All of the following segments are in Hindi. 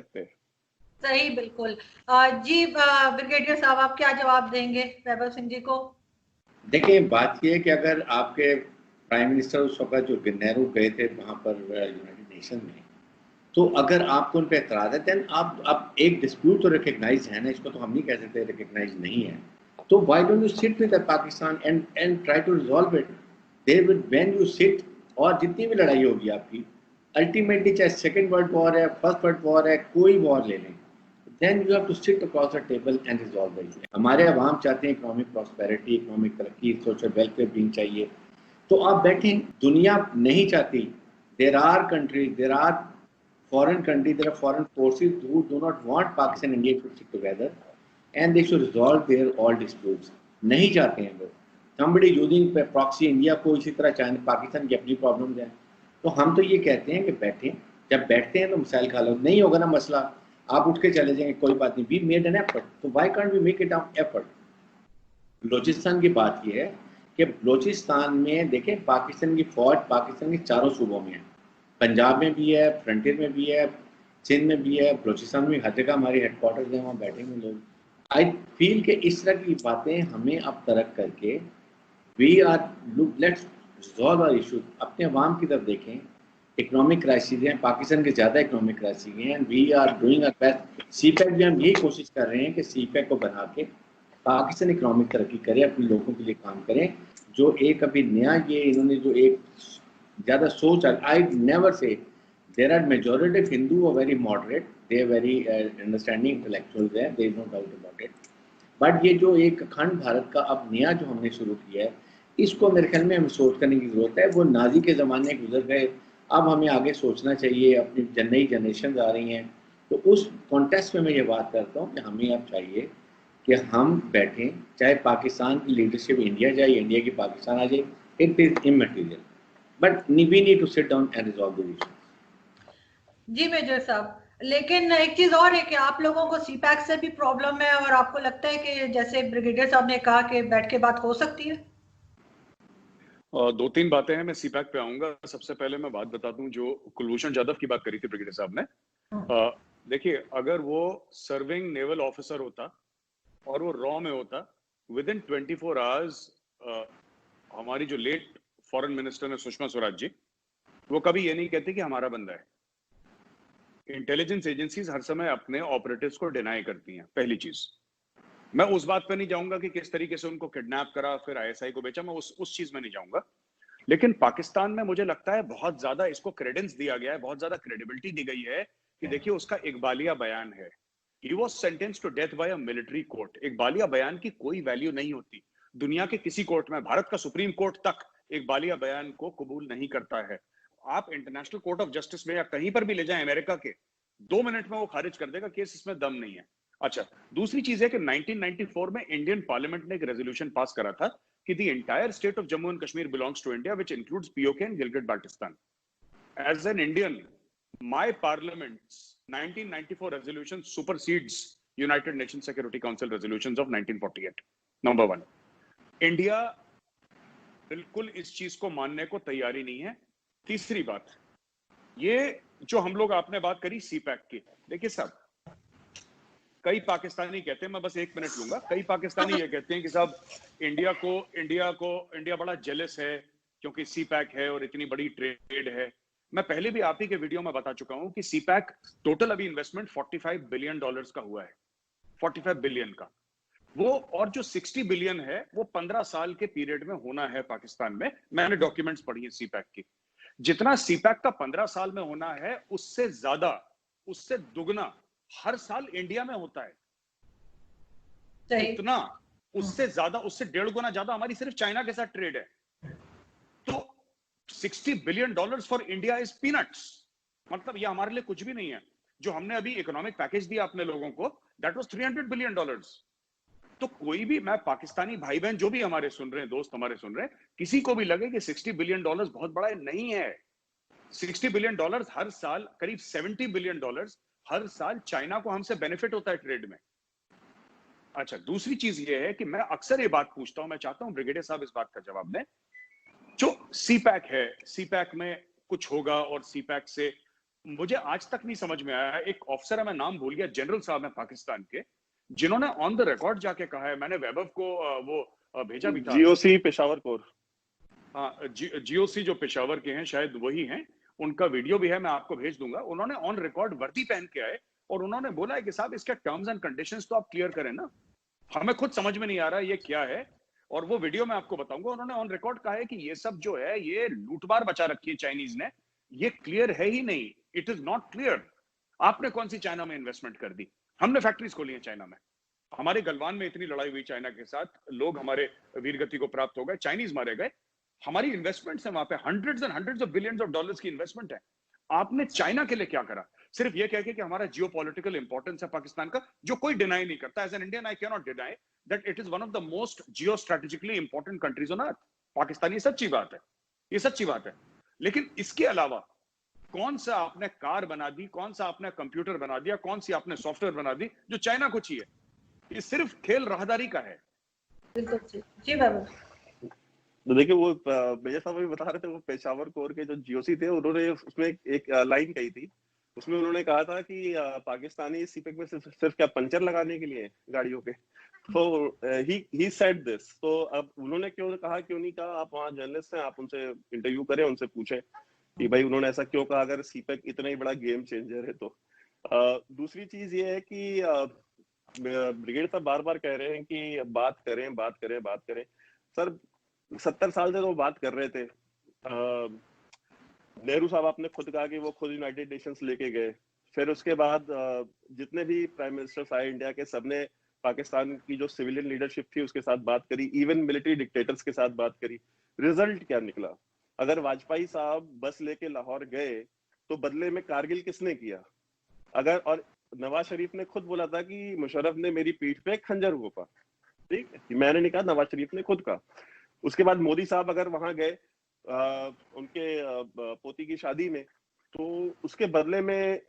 सकते। सही, बिल्कुल। जी ब्रिगेडियर साहब, आप क्या जवाब देंगे वैभव सिंह जी को? देखिए, बात यह है कि अगर आपके प्राइम मिनिस्टर उस वक्त जो नेहरू गए थे वहाँ पर यूनाइटेड नेशन में, तो अगर आपको उन पर एतराज़ है, देन आप एक डिस्प्यूट तो रिकग्नाइज है ना, इसको तो हम नहीं कह सकते रिकग्नाइज नहीं है, तो why don't you sit with Pakistan and try to resolve it. There will when you sit, और जितनी भी लड़ाई होगी आपकी, अल्टीमेटली चाहे सेकेंड वर्ल्ड वॉर है, फर्स्ट वर्ल्ड वॉर है, कोई वॉर ले लें, then you have to sit across the table and resolve the issue. हमारे अवाम चाहते हैं इकोनॉमिक प्रॉस्पेरिटी, इकोनॉमिक तरक्की, सोशल वेलफेयर बीइंग चाहिए, तो आप बैठें। दुनिया नहीं चाहती। There are countries, there are foreign countries, there are foreign forces who do not want Pakistan and India to stick together and they should resolve their all disputes. नहीं चाहते हैं लोग। Somebody using proxy India को इसी तरह चाइना पाकिस्तान की अपनी प्रॉब्लम्स हैं, तो हम तो ये कहते हैं कि बैठें, जब बैठते हैं तो मिसाइल खा लो, नहीं होगा ना मसला, आप उठ के चले जाएंगे, कोई बात नहीं, वी मेड एन एफर्ट, तो why can't we make it our effort. Balochistan की बात यह है कि बलूचिस्तान में देखें, पाकिस्तान की फौज पाकिस्तान के चारों सूबों में है, पंजाब में भी है, फ्रंटियर में भी है, सिंध में भी है, बलूचिस्तान में हर जगह हमारे हेडक्वार्टर्स हैं, वहाँ बैठे हुए लोग। आई फील कि इस तरह की बातें हमें अब तरक करके we are let's resolve our issue, अपने अवाम की तरफ देखें। इकोनॉमिक क्राइसिस हैं, पाकिस्तान के ज़्यादा इकोनॉमिक क्राइसिस हैं, and we are doing our best. CPEC भी हम यही कोशिश कर रहे हैं कि सीपैक को बना के पाकिस्तान इकोनॉमिक तरक्की करे, अपने लोगों के लिए काम करें। जो एक अभी नया ये इन्होंने जो एक ज़्यादा सोच, I never say there are majority of Hindu are very moderate, they are very understanding intellectuals हैं, there is no doubt about it, but ये जो एक अखंड भारत का अब नया जो हमने शुरू किया है, इसको मेरे ख्याल में हमें सोच करने की ज़रूरत है। वो नाजी के ज़माने गुजर गए, अब हमें आगे सोचना चाहिए, अपनी नई जनरेशन आ रही हैं, तो उस कॉन्टेक्स्ट में मैं ये बात करता हूँ कि हमें अब चाहिए कि हम बैठें, चाहे पाकिस्तान की लीडरशिप इंडिया जाए, इंडिया की पाकिस्तान आ जाए, it is immaterial, but we need to sit down and resolve the issue. जी मेजर साहब, लेकिन एक चीज और है कि आप लोगों को सीपैक से भी प्रॉब्लम है, और आपको लगता है कि जैसे ब्रिगेडियर साहब ने कहा कि बैठ के बात हो सकती है? दो तीन बातें हैं, मैं सीपैक पे आऊंगा। सबसे पहले मैं बात बता दूं, जो कुलभूषण जाधव की बात करी थी ब्रिगेडियर साहब ने, देखिए, अगर वो सर्विंग नेवल ऑफिसर होता और वो रॉ में होता, विद इन 24 आवर्स हमारी जो लेट फॉरेन मिनिस्टर है सुषमा स्वराज जी, वो कभी ये नहीं कहती कि हमारा बंदा है। इंटेलिजेंस एजेंसीज हर समय अपने ऑपरेटिव्स को डिनाई करती हैं, पहली चीज। मैं उस बात पे नहीं जाऊंगा कि किस तरीके से उनको किडनैप करा फिर आईएसआई को बेचा, मैं उस चीज में नहीं जाऊंगा। लेकिन पाकिस्तान में मुझे लगता है बहुत ज्यादा इसको क्रेडेंस दिया गया है, बहुत ज्यादा क्रेडिबिलिटी दी गई है कि देखिए उसका इकबालिया बयान है, he was sentenced to death by a military court. इकबालिया बयान की कोई वैल्यू नहीं होती दुनिया के किसी कोर्ट में, भारत का सुप्रीम कोर्ट तक इकबालिया बयान को कबूल नहीं करता है। आप इंटरनेशनल कोर्ट ऑफ जस्टिस में या कहीं पर भी ले जाएं अमेरिका के, 2 मिनट में वो खारिज कर देगा, केस इसमें दम नहीं है। अच्छा, दूसरी चीज है कि 1994 में इंडियन पार्लियामेंट ने एक रेजोल्यूशन पास करा था कि the entire state of Jammu and Kashmir belongs to India, which includes POK and Gilgit Baltistan. As an Indian, my parliament's 1994 resolution supersedes United Nation Security Council resolutions of 1948। Number 1, India बिल्कुल इस चीज को मानने को तैयारी नहीं है। तीसरी बात, ये जो हम लोग आपने बात करी सीपैक की, देखिए साहब, कई पाकिस्तानी कहते हैं, मैं बस 1 मिनट लूंगा, कई पाकिस्तानी ये कहते हैं कि साहब इंडिया बड़ा जेलस है क्योंकि सीपैक है और इतनी बड़ी ट्रेड है। मैं पहले भी आप ही के वीडियो में बता चुका हूं कि सीपैक टोटल अभी इन्वेस्टमेंट $45 बिलियन का हुआ है, 45 बिलियन का वो, और जो 60 बिलियन है वो 15 साल के पीरियड में होना है पाकिस्तान में। मैंने डॉक्यूमेंट्स पढ़ी है सीपैक की, जितना सीपैक का 15 साल में होना है उससे ज्यादा, उससे दुगना हर साल इंडिया में होता है। इतना, उससे ज्यादा, उससे 1.5 गुना ज्यादा हमारी सिर्फ चाइना के साथ ट्रेड है। तो $60 billion for India is peanuts, मतलब ये हमारे लिए कुछ भी नहीं है। जो हमने अभी इकोनॉमिक पैकेज दिया अपने लोगों को, दैट वाज $300 बिलियन। तो कोई भी, मैं पाकिस्तानी भाई बहन जो भी हमारे सुन रहे हैं, दोस्त हमारे सुन रहे हैं, किसी को भी लगे कि $60 बिलियन बहुत बड़ा नहीं है। $60 बिलियन हर साल, करीब $70 बिलियन हर साल चाइना को हमसे बेनिफिट होता है ट्रेड में। अच्छा, दूसरी चीज ये है कि मैं अक्सर ये बात पूछता हूं, मैं चाहता हूं ब्रिगेडियर साहब इस बात का जवाब दें। जो सीपैक है, सीपैक में कुछ होगा और सीपैक से मुझे आज तक नहीं समझ में आया, एक ऑफिसर है, मैं नाम भूल गया, जनरल साहब है पाकिस्तान के, जिन्होंने ऑन द रिकॉर्ड जाके कहा है, मैंने वैभव को वो भेजा भी था, जीओसी पेशावर कोर, हाँ जीओसी जो पेशावर के हैं शायद वही हैं, उनका वीडियो भी है, मैं आपको भेज दूंगा। उन्होंने ऑन रिकॉर्ड वर्दी पहन के आए और उन्होंने बोला है कि साहब इसके टर्म्स एंड कंडीशंस तो आप क्लियर करें ना, हमें खुद समझ में नहीं आ रहा ये क्या है। और वो वीडियो मैं आपको बताऊंगा, उन्होंने ऑन रिकॉर्ड कहा है कि ये सब जो है ये लूटमार बचा रखी है चाइनीज ने, ये क्लियर है ही नहीं, इट इज नॉट क्लियर। आपने कौन सी चाइना में इन्वेस्टमेंट कर दी? हमने फैक्ट्रीज खोली है चाइना में, हमारे गलवान में इतनी लड़ाई हुई चाइना के साथ, लोग हमारे वीरगति को प्राप्त हो गए, चाइनीज मारे गए, हमारी इन्वेस्टमेंट्स है वहां पे, hundreds and hundreds of billions of dollars की इन्वेस्टमेंट है। आपने चाइना के लिए क्या करा? सिर्फ ये कह के कि हमारा जियोपॉलिटिकल इंपॉर्टेंस है पाकिस्तान का, जो कोई डिनाई नहीं करता। As an Indian I can not deny that it is one of the most geo strategically important countries on earth, Pakistan. ये सच्ची बात है, ये सच्ची बात है। लेकिन इसके अलावा कौन सा आपने कार बना दी, कौन सा आपने कंप्यूटर बना दिया, कौन सी आपने सॉफ्टवेयर बना दी जो चाइना को चाहिए? ये सिर्फ खेल राहदारी का है। बिल्कुल जी बाबू। तो देखिए वो मेजर साहब भी बता रहे थे, वो पेशावर कोर के जो जीओसी थे, उन्होंने उसमें एक लाइन कही थी, उसमें उन्होंने कहा था कि पाकिस्तानी सीपेक में सिर्फ क्या पंचर लगाने के लिए गाड़ियों के, तो ही सेड दिस। तो अब उन्होंने क्यों कहा, क्यों नहीं कहा, आप वहाँ जर्नलिस्ट हैं, आप उनसे इंटरव्यू करें, उनसे पूछें कि भाई उन्होंने ऐसा क्यों कहा, अगर सीपेक इतना ही बड़ा गेम चेंजर है तो। दूसरी चीज ये है कि ब्रिगेड साहब बार बार कह रहे हैं कि बात करें बात करें बात करें। सर 70 साल से तो बात कर रहे थे। नेहरू साहब आपने खुद कहा कि वो खुद यूनाइटेड नेशंस लेके गए, फिर उसके बाद जितने भी प्राइम मिनिस्टर्स आए इंडिया के, सबने पाकिस्तान की जो सिविलियन लीडरशिप थी उसके साथ बात करी, इवन मिलिट्री डिक्टेटर्स के साथ बात करी। रिजल्ट क्या निकला? अगर वाजपेयी साहब बस लेके लाहौर गए तो बदले में कारगिल किसने किया? अगर, और नवाज शरीफ ने खुद बोला था कि मुशर्रफ ने मेरी पीठ पे खंजर घोंपा, ठीक है, मैंने नहीं कहा, नवाज शरीफ ने खुद कहा। उसके बाद मोदी साहब अगर वहां गए उनके पोती की शादी में, तो उसके बदले में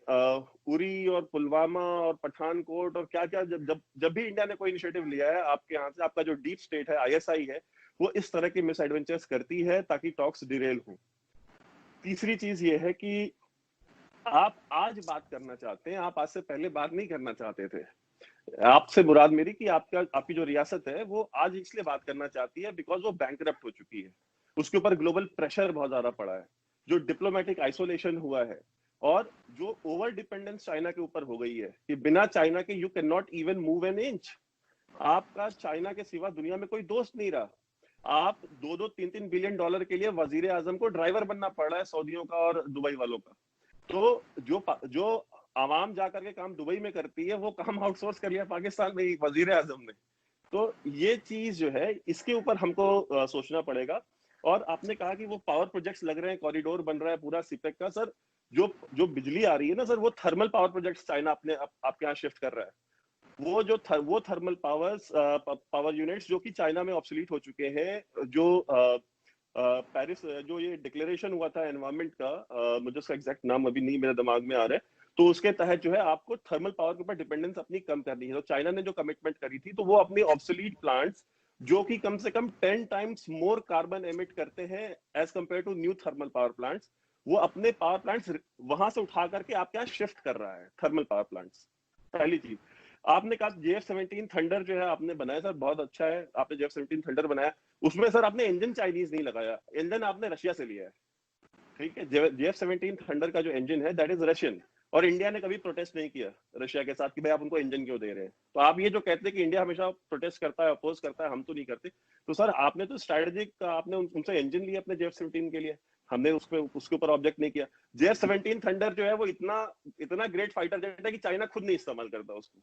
उरी और पुलवामा और पठानकोट और क्या क्या, जब भी इंडिया ने कोई इनिशिएटिव लिया है आपके यहाँ से, आपका जो डीप स्टेट है, आईएसआई है, वो इस तरह की मिस एडवेंचर्स करती है ताकि टॉक्स डिरेल हो। तीसरी चीज ये है कि आप आज बात करना चाहते हैं, आप आज से पहले बात नहीं करना चाहते थे। आपसे मुराद मेरी कि आपकी जो रियासत है वो आज इसलिए बात करना चाहती है बिकॉज वो बैंकरप्ट हो चुकी है, उसके ऊपर ग्लोबल प्रेशर बहुत ज्यादा पड़ा है, जो डिप्लोमेटिक आइसोलेशन हुआ है, और जो ओवर डिपेंडेंस चाइना के ऊपर हो गई है कि बिना चाइना के you can not even move an inch. आपका चाइना के सिवा दुनिया में कोई दोस्त नहीं रहा। आप 2-3 बिलियन डॉलर के लिए वजीर आजम को ड्राइवर बनना पड़ रहा है सऊदियों का और दुबई वालों का। तो जो आवाम जाकर के काम दुबई में करती है, वो काम आउटसोर्स कर लिया पाकिस्तान में वजीर आजम ने। तो ये चीज जो है, इसके ऊपर हमको सोचना पड़ेगा। और आपने कहा कि वो पावर प्रोजेक्ट्स लग रहे हैं, कॉरिडोर बन रहा है पूरा सीपेक का। सर जो बिजली आ रही है ना सर, वो थर्मल पावर प्रोजेक्ट्स चाइना आपके यहाँ शिफ्ट कर रहा है। वो थर्मल पावर यूनिट्स जो कि चाइना में ऑब्सोलीट हो चुके हैं, जो पेरिस जो ये डिक्लेरेशन हुआ था एनवायरमेंट का, मुझे उसका एग्जैक्ट नाम अभी नहीं मेरे दिमाग में आ रहा है, तो उसके तहत जो है आपको थर्मल पावर के ऊपर डिपेंडेंस अपनी कम करनी है। तो चाइना ने जो कमिटमेंट करी थी, तो वो अपने ऑब्सोलीट प्लांट्स जो कि कम से कम 10 टाइम्स मोर कार्बन एमिट करते हैं as compare to new thermal power plants, वो अपने पावर प्लांट्स वहां से उठा करके आपके यहाँ शिफ्ट कर रहा है, थर्मल पावर प्लांट्स। पहली चीज। आपने कहा JF-17 थंडर जो है आपने बनाया सर, बहुत अच्छा है, आपने JF-17 थंडर बनाया, उसमें सर आपने इंजन चाइनीज नहीं लगाया, इंजन आपने रशिया से लिया है, ठीक है। JF-17 थंडर का जो इंजन है दैट इज रशियन, और इंडिया ने कभी प्रोटेस्ट नहीं किया रशिया के साथ कि भाई आप उनको इंजन क्यों दे रहे हैं। तो आप ये जो कहते हैं कि इंडिया हमेशा प्रोटेस्ट करता है, अपोज करता है, हम तो नहीं करते, तो सर आपने तो स्ट्रेटेजिक आपने उनसे इंजन लिया अपने JF-17 के लिए, हमने उसके ऊपर ऑब्जेक्ट नहीं किया। JF-17 थंडर जो है वो इतना ग्रेट फाइटर जेट है कि चाइना खुद नहीं इस्तेमाल करता उसको,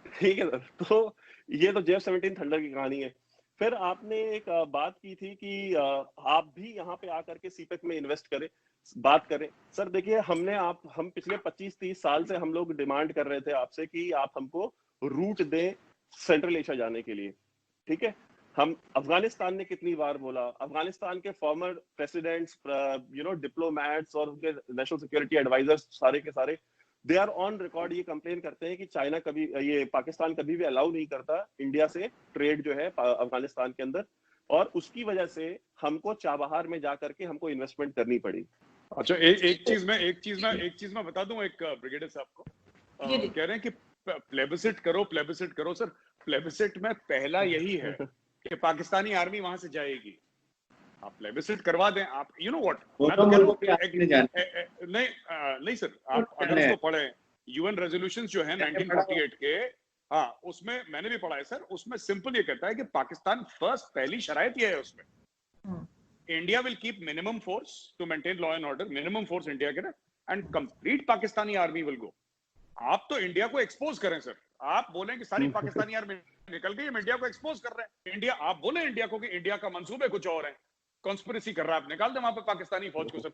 ठीक है सर। तो ये तो JF-17 थंडर की कहानी है। फिर आपने एक बात की थी कि आप भी यहाँ पे आकर के सीपेक में इन्वेस्ट करें, बात करें। सर देखिए, हम पिछले 25-30 साल से हम लोग डिमांड कर रहे थे आपसे कि आप हमको रूट दें सेंट्रल एशिया जाने के लिए, ठीक है। हम अफगानिस्तान ने कितनी बार बोला, अफगानिस्तान के फॉर्मर प्रेसिडेंट्स, डिप्लोमैट्स और उनके नेशनल सिक्योरिटी एडवाइजर्स सारे के सारे, दे आर ऑन रिकॉर्ड ये कंप्लेन करते हैं कि चाइना कभी, ये पाकिस्तान कभी भी अलाउ नहीं करता इंडिया से ट्रेड जो है अफगानिस्तान के अंदर, और उसकी वजह से हमको चाबहार में जाकर के हमको इन्वेस्टमेंट करनी पड़ी। अच्छा, एक चीज मैं बता दूं एक ब्रिगेडियर साहब को, कह रहे हैं कि प्लेबिसिट करो सर। प्लेबिसिट में पहला यही है कि पाकिस्तानी आर्मी वहां से जाएगी। आप प्लेबिसिट करवा दें, आप यू नो व्हाट, मैं तो कह रहा हूं नहीं सर, आप अगर उसको पढ़ें, यूएन रेजोल्यूशंस जो है 1948 के, हाँ उसमें मैंने भी पढ़ा है सर, उसमें सिंपल ये कहता है कि पाकिस्तान फर्स्ट, पहली शरायत ये है उसमें, India will keep minimum force to maintain law and order, minimum force India के ना, and complete Pakistani army will go. आप तो इंडिया को एक्सपोज करें सर, आप बोलें कि सारी पाकिस्तानी आर्मी निकल गई, हम इंडिया को एक्सपोज कर रहे हैं। इंडिया, आप बोले इंडिया को कि इंडिया का मंसूबे कुछ और है, कॉन्स्पिरेसी कर रहा है, आप निकाल दें वहां पे पाकिस्तानी फौज को सर।